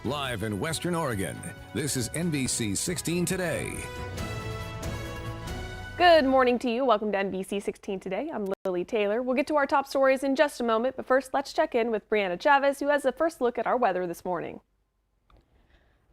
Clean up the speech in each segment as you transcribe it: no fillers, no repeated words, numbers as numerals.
Live in Western Oregon, this is NBC 16 Today. Good morning to you. Welcome to NBC 16 Today. I'm Lily Taylor. We'll get to our top stories in just a moment, but first let's check in with Brianna Chavez, who has a first look at our weather this morning.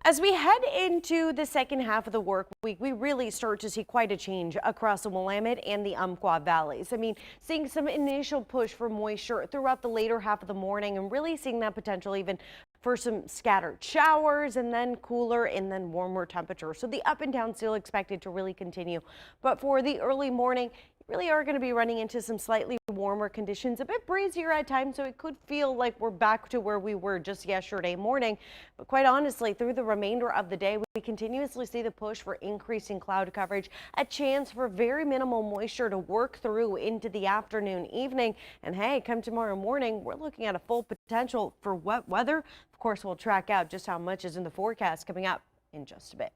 As we head into the second half of the work week, we really start to see quite a change across the Willamette and the Umpqua valleys. Seeing some initial push for moisture throughout the later half of the morning and really seeing that potential even for some scattered showers and then cooler and then warmer temperatures. So the up and down still expected to really continue. But for the early morning, really are going to be running into some slightly warmer conditions, a bit breezier at times, so it could feel like we're back to where we were just yesterday morning. But quite honestly, through the remainder of the day, we continuously see the push for increasing cloud coverage, a chance for very minimal moisture to work through into the afternoon, evening. And hey, come tomorrow morning, we're looking at a full potential for wet weather. Of course, we'll track out just how much is in the forecast coming up in just a bit.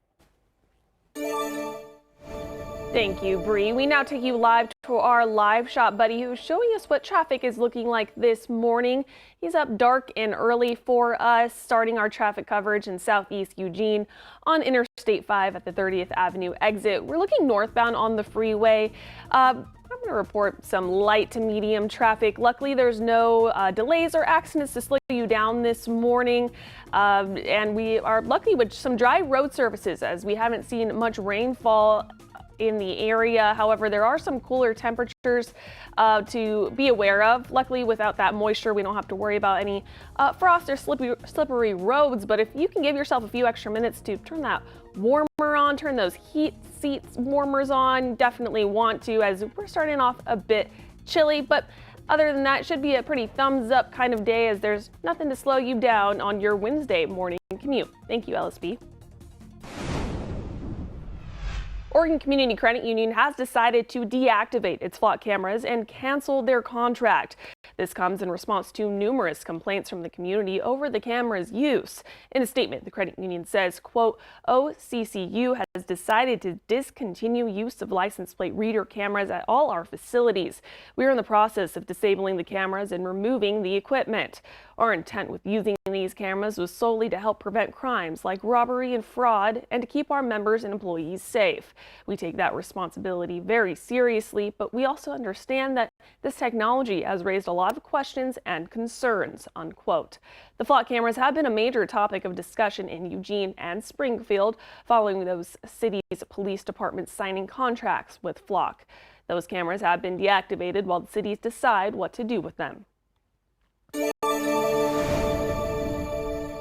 Thank you, Bree. We now take you live to our live shot buddy who's showing us what traffic is looking like this morning. He's up dark and early for us, starting our traffic coverage in southeast Eugene on Interstate 5 at the 30th Avenue exit. We're looking northbound on the freeway. I'm going to report some light to medium traffic. Luckily, there's no delays or accidents to slow you down this morning. And we are lucky with some dry road surfaces as we haven't seen much rainfall in the area. However, there are some cooler temperatures to be aware of. Luckily, without that moisture, we don't have to worry about any frost or slippery roads. But if you can give yourself a few extra minutes to turn that warmer on, turn those heat seats warmers on, definitely want to, as we're starting off a bit chilly. But other than that, it should be a pretty thumbs up kind of day, as there's nothing to slow you down on your Wednesday morning commute. Thank you, LSB. Oregon Community Credit Union has decided to deactivate its flock cameras and cancel their contract. This comes in response to numerous complaints from the community over the camera's use. In a statement, the credit union says, quote, OCCU has decided to discontinue use of license plate reader cameras at all our facilities. We are in the process of disabling the cameras and removing the equipment. Our intent with using these cameras was solely to help prevent crimes like robbery and fraud and to keep our members and employees safe. We take that responsibility very seriously, but we also understand that this technology has raised a lot of questions and concerns, unquote. The flock cameras have been a major topic of discussion in Eugene and Springfield following those cities' police departments signing contracts with flock. Those cameras have been deactivated while the cities decide what to do with them.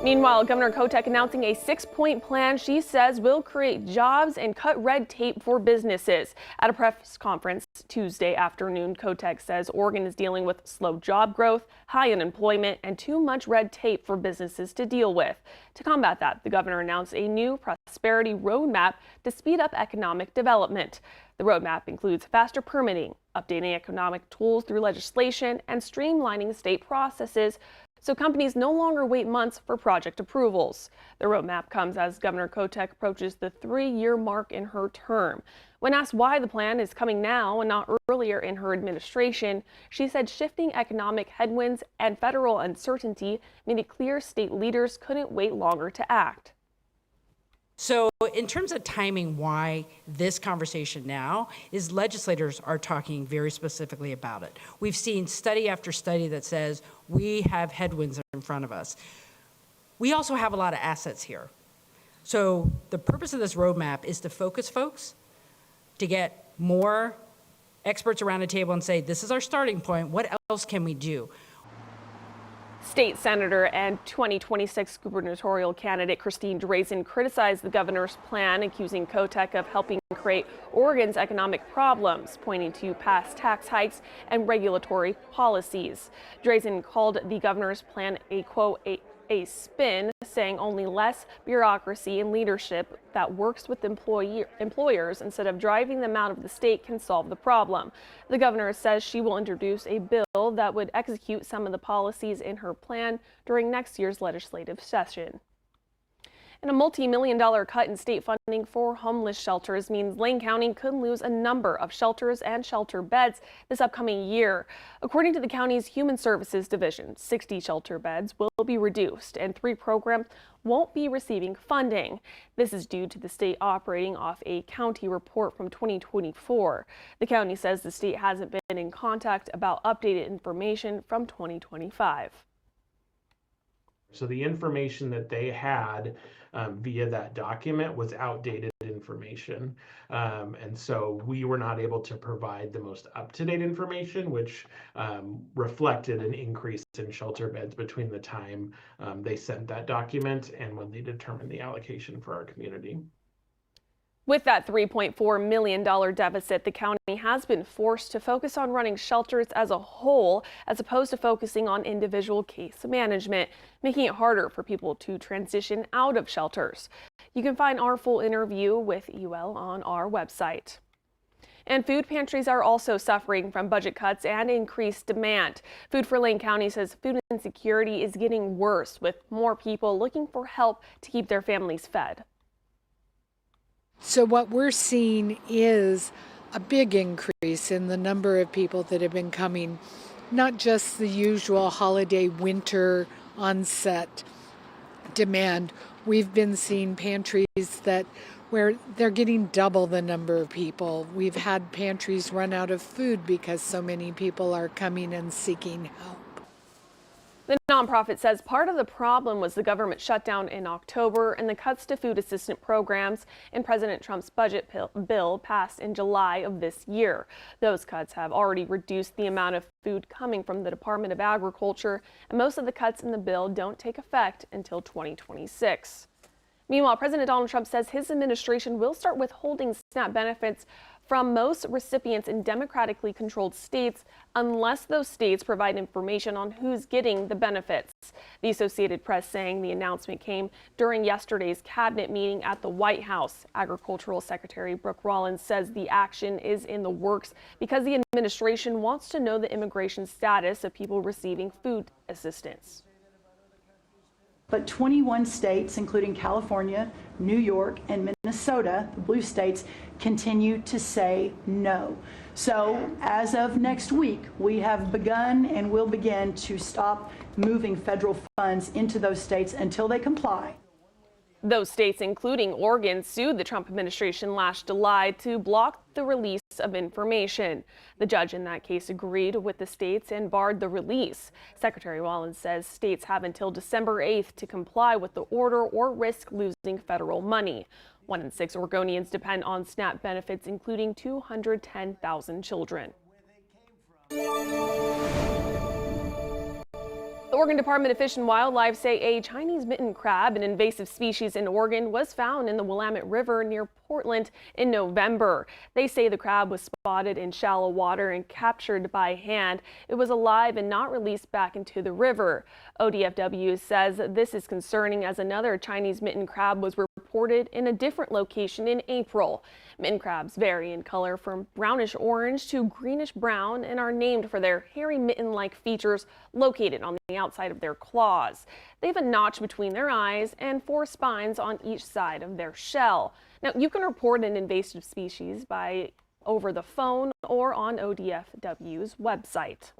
Meanwhile, Governor Kotek announcing a 6-point plan she says will create jobs and cut red tape for businesses. At a press conference Tuesday afternoon, Kotek says Oregon is dealing with slow job growth, high unemployment, and too much red tape for businesses to deal with. To combat that, the governor announced a new prosperity roadmap to speed up economic development. The roadmap includes faster permitting, updating economic tools through legislation, and streamlining state processes so companies no longer wait months for project approvals. The roadmap comes as Governor Kotek approaches the 3-year mark in her term. When asked why the plan is coming now and not earlier in her administration, she said shifting economic headwinds and federal uncertainty made it clear state leaders couldn't wait longer to act. So in terms of timing, why this conversation now is legislators are talking very specifically about it. We've seen study after study that says we have headwinds in front of us. We also have a lot of assets here. So the purpose of this roadmap is to focus folks, to get more experts around the table and say, this is our starting point. What else can we do? State Senator and 2026 gubernatorial candidate Christine Drazen criticized the governor's plan, accusing Kotek of helping create Oregon's economic problems, pointing to past tax hikes and regulatory policies. Drazen called the governor's plan a, quote, a spin, saying only less bureaucracy and leadership that works with employers instead of driving them out of the state can solve the problem. The governor says she will introduce a bill that would execute some of the policies in her plan during next year's legislative session. And a multi-million-dollar cut in state funding for homeless shelters means Lane County could lose a number of shelters and shelter beds this upcoming year. According to the county's Human Services Division, 60 shelter beds will be reduced and 3 programs won't be receiving funding. This is due to the state operating off a county report from 2024. The county says the state hasn't been in contact about updated information from 2025. So the information that they had via that document was outdated information. And so we were not able to provide the most up-to-date information, which reflected an increase in shelter beds between the time they sent that document and when they determined the allocation for our community. With that $3.4 million deficit, the county has been forced to focus on running shelters as a whole, as opposed to focusing on individual case management, making it harder for people to transition out of shelters. You can find our full interview with UL on our website. And food pantries are also suffering from budget cuts and increased demand. Food for Lane County says food insecurity is getting worse, with more people looking for help to keep their families fed. So what we're seeing is a big increase in the number of people that have been coming, not just the usual holiday winter onset demand. We've been seeing pantries where they're getting double the number of people. We've had pantries run out of food because so many people are coming and seeking help. The nonprofit says part of the problem was the government shutdown in October and the cuts to food assistance programs in President Trump's budget bill passed in July of this year. Those cuts have already reduced the amount of food coming from the Department of Agriculture, and most of the cuts in the bill don't take effect until 2026. Meanwhile, President Donald Trump says his administration will start withholding SNAP benefits from most recipients in democratically controlled states unless those states provide information on who's getting the benefits. The Associated Press saying the announcement came during yesterday's cabinet meeting at the White House. Agricultural Secretary Brooke Rollins says the action is in the works because the administration wants to know the immigration status of people receiving food assistance. But 21 states, including California, New York, and Minnesota, the blue states, continue to say no. So as of next week, we have begun and will begin to stop moving federal funds into those states until they comply. Those states, including Oregon, sued the Trump administration last July to block the release of information. The judge in that case agreed with the states and barred the release. Secretary Rollins says states have until December 8th to comply with the order or risk losing federal money. 1 in 6 Oregonians depend on SNAP benefits, including 210,000 children. The Oregon Department of Fish and Wildlife say a Chinese mitten crab, an invasive species in Oregon, was found in the Willamette River near Portland in November. They say the crab was spotted in shallow water and captured by hand. It was alive and not released back into the river. ODFW says this is concerning as another Chinese mitten crab was reported in a different location in April. Mitten crabs vary in color from brownish orange to greenish brown and are named for their hairy mitten-like features located on the outside of their claws. They have a notch between their eyes and 4 spines on each side of their shell. Now, you can report an invasive species by over the phone or on ODFW's website.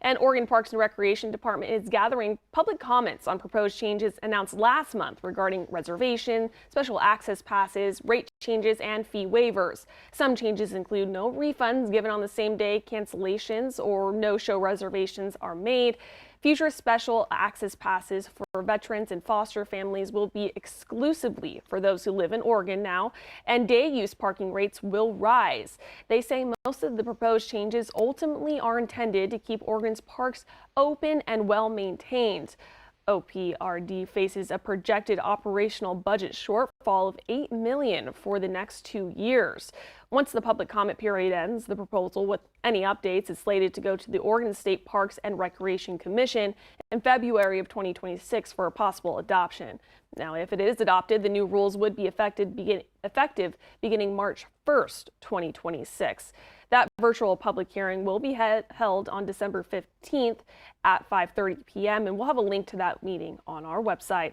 And Oregon Parks and Recreation Department is gathering public comments on proposed changes announced last month regarding reservation, special access passes, rate changes, and fee waivers. Some changes include no refunds given on the same day cancellations or no-show reservations are made. Future special access passes for veterans and foster families will be exclusively for those who live in Oregon now, and day use parking rates will rise. They say most of the proposed changes ultimately are intended to keep Oregon's parks open and well maintained. OPRD faces a projected operational budget shortfall of $8 million for the next 2 years. Once the public comment period ends, the proposal with any updates is slated to go to the Oregon State Parks and Recreation Commission in February of 2026 for a possible adoption. Now, if it is adopted, the new rules would be effective beginning March 1st, 2026. That virtual public hearing will be held on December 15th at 5:30 p.m. and we'll have a link to that meeting on our website.